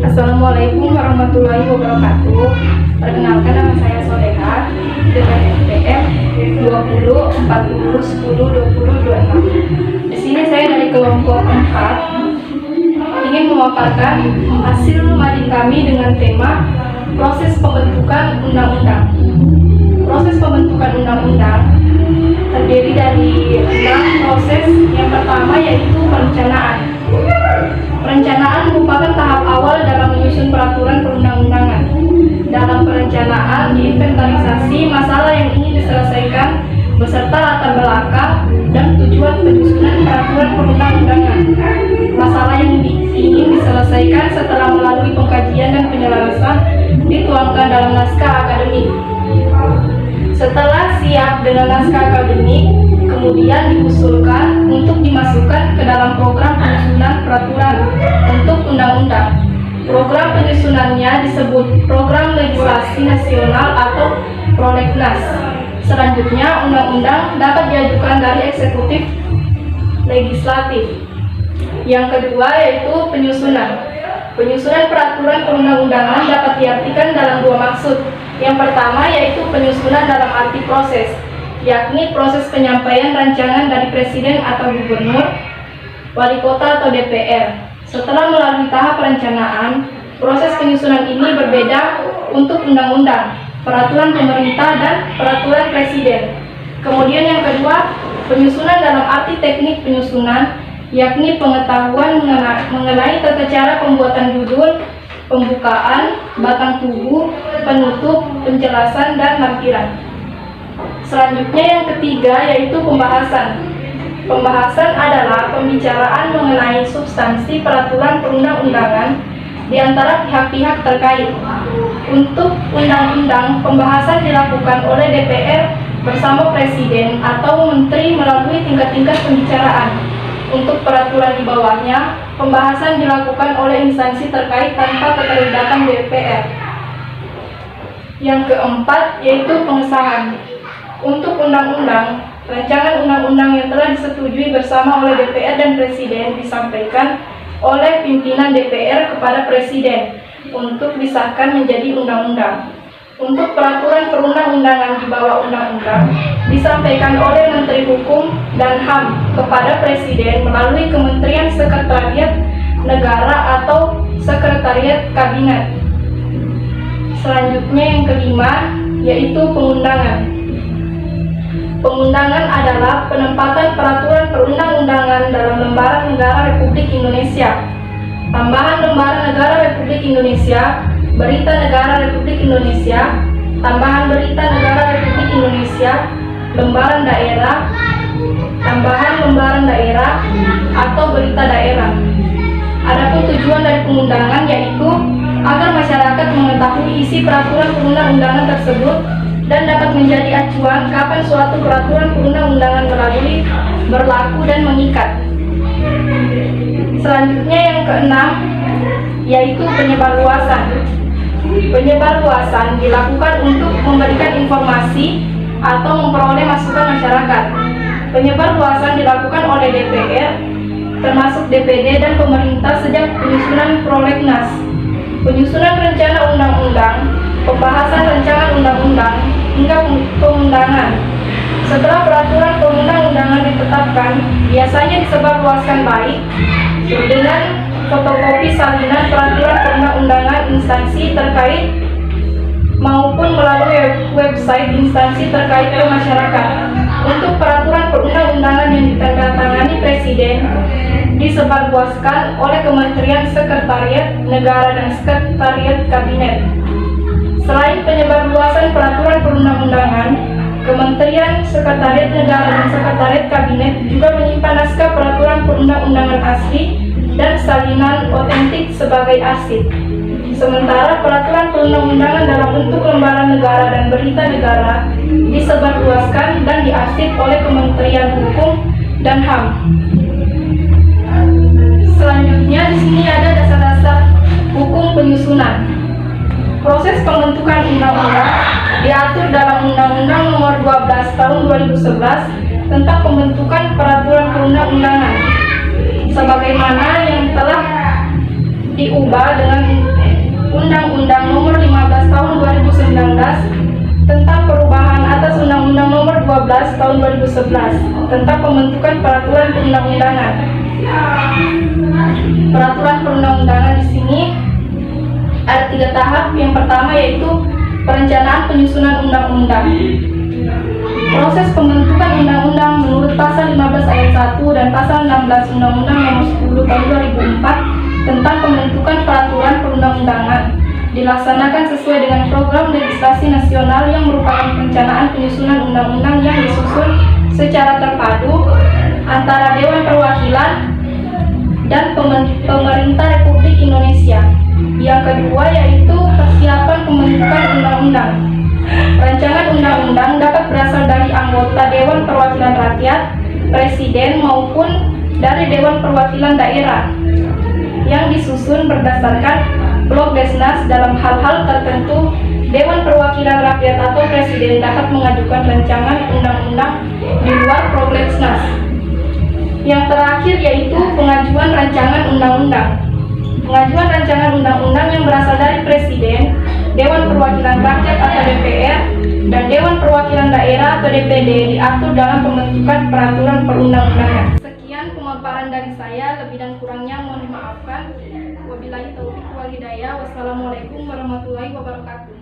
Assalamualaikum warahmatullahi wabarakatuh. Perkenalkan, nama saya Soleha dengan NPM 20 40 10 20 26. Di sini saya dari kelompok 4 ingin memaparkan hasil mading kami dengan tema proses pembentukan undang-undang. Proses pembentukan undang-undang terdiri dari 6 proses. Yang pertama yaitu perencanaan. Perencanaan merupakan tahap awal dalam menyusun peraturan perundang-undangan. Dalam perencanaan diinventarisasi masalah yang ingin diselesaikan beserta latar belakang dan tujuan penyusunan peraturan perundang-undangan. Masalah yang ingin diselesaikan setelah melalui pengkajian dan penyelarasan dituangkan dalam naskah akademik. Setelah siap dengan naskah akademik, kemudian diusulkan untuk dimasukkan ke dalam program penyusunan peraturan untuk undang-undang. Program penyusunannya disebut Program Legislasi Nasional atau Prolegnas. Selanjutnya, undang-undang dapat diajukan dari eksekutif legislatif. Yang kedua yaitu penyusunan. Penyusunan peraturan perundang-undangan dapat diartikan dalam dua maksud. Yang pertama yaitu penyusunan dalam arti proses, yakni proses penyampaian rancangan dari presiden atau gubernur, wali kota atau DPR. Setelah melalui tahap perencanaan, proses penyusunan ini berbeda untuk undang-undang, peraturan pemerintah, dan peraturan presiden. Kemudian yang kedua, penyusunan dalam arti teknik penyusunan, yakni pengetahuan mengenai tata cara pembuatan judul, pembukaan, batang tubuh, penutup, penjelasan, dan lampiran. Selanjutnya yang ketiga yaitu pembahasan. Pembahasan adalah pembicaraan mengenai substansi peraturan perundang-undangan di antara pihak-pihak terkait. Untuk undang-undang, pembahasan dilakukan oleh DPR bersama presiden atau menteri melalui tingkat-tingkat pembicaraan. Untuk peraturan di bawahnya, pembahasan dilakukan oleh instansi terkait tanpa keterlibatan DPR. Yang keempat yaitu pengesahan. Untuk undang-undang, rancangan undang-undang yang telah disetujui bersama oleh DPR dan Presiden disampaikan oleh pimpinan DPR kepada Presiden untuk disahkan menjadi undang-undang. Untuk peraturan perundang-undangan di bawah undang-undang disampaikan oleh Menteri Hukum dan HAM kepada Presiden melalui Kementerian Sekretariat Negara atau Sekretariat Kabinet. Selanjutnya yang kelima yaitu pengundangan. Pengundangan adalah penempatan peraturan perundang-undangan dalam lembaran negara Republik Indonesia. Tambahan lembaran negara Republik Indonesia, berita negara Republik Indonesia, tambahan berita negara Republik Indonesia, lembaran daerah, tambahan lembaran daerah, atau berita daerah. Adapun tujuan dari pengundangan yaitu agar masyarakat mengetahui isi peraturan perundang-undangan tersebut dan dapat menjadi acuan kapan suatu peraturan perundang-undangan berlaku dan mengikat. Selanjutnya yang keenam yaitu penyebarluasan. Penyebarluasan dilakukan untuk memberikan informasi atau memperoleh masukan masyarakat. Penyebarluasan dilakukan oleh DPR, termasuk DPD dan pemerintah sejak penyusunan prolegnas, penyusunan rencana undang-undang, pembahasan rancangan undang-undang, hingga pengundangan. Setelah peraturan perundang-undangan ditetapkan, biasanya disebarluaskan baik dengan fotokopi salinan peraturan perundang-undangan instansi terkait maupun melalui website instansi terkait ke masyarakat. Untuk peraturan perundang-undangan yang ditandatangani Presiden disebarluaskan oleh Kementerian Sekretariat Negara dan Sekretariat Kabinet. Selain penyebarluasan peraturan perundang-undangan, Kementerian Sekretariat Negara dan Sekretariat Kabinet juga menyimpan naskah peraturan perundang-undangan asli dan salinan otentik sebagai arsip. Sementara peraturan perundang-undangan dalam bentuk lembaran negara dan berita negara disebarluaskan dan diarsip oleh Kementerian Hukum dan HAM. Selanjutnya di sini ada dasar-dasar hukum penyusunan. Proses pembentukan undang-undang diatur dalam Undang-Undang Nomor 12 Tahun 2011 tentang pembentukan peraturan perundang-undangan, sebagaimana yang telah diubah dengan Undang-Undang Nomor 15 Tahun 2019 tentang perubahan atas Undang-Undang Nomor 12 Tahun 2011 tentang pembentukan peraturan perundang-undangan. Peraturan perundang-undangan di sini ada 3 tahap. Yang pertama yaitu perencanaan penyusunan undang-undang. Proses pembentukan undang-undang menurut pasal 15 ayat 1 dan pasal 16 Undang-Undang Nomor 10 Tahun 2004 tentang pembentukan peraturan perundang-undangan dilaksanakan sesuai dengan program legislasi nasional yang merupakan perencanaan penyusunan undang-undang yang disusun secara terpadu antara Dewan Perwakilan dan Pemerintah Republik Indonesia. Yang kedua yaitu persiapan pembentukan undang-undang. Rancangan undang-undang dapat berasal dari anggota Dewan Perwakilan Rakyat, Presiden maupun dari Dewan Perwakilan Daerah yang disusun berdasarkan Prolegnas. Dalam hal-hal tertentu, Dewan Perwakilan Rakyat atau Presiden dapat mengajukan rancangan undang-undang di luar Prolegnas. Yang terakhir yaitu pengajuan rancangan undang-undang. Pengajuan rancangan undang-undang yang berasal dari Presiden, Dewan Perwakilan Rakyat atau DPR, dan Dewan Perwakilan Daerah atau DPD diatur dalam pembentukan peraturan perundang-undangan. Sekian pemaparan dari saya, lebih dan kurangnya mohon dimaafkan. Wabillahi taufiq wal hidayah. Wassalamualaikum warahmatullahi wabarakatuh.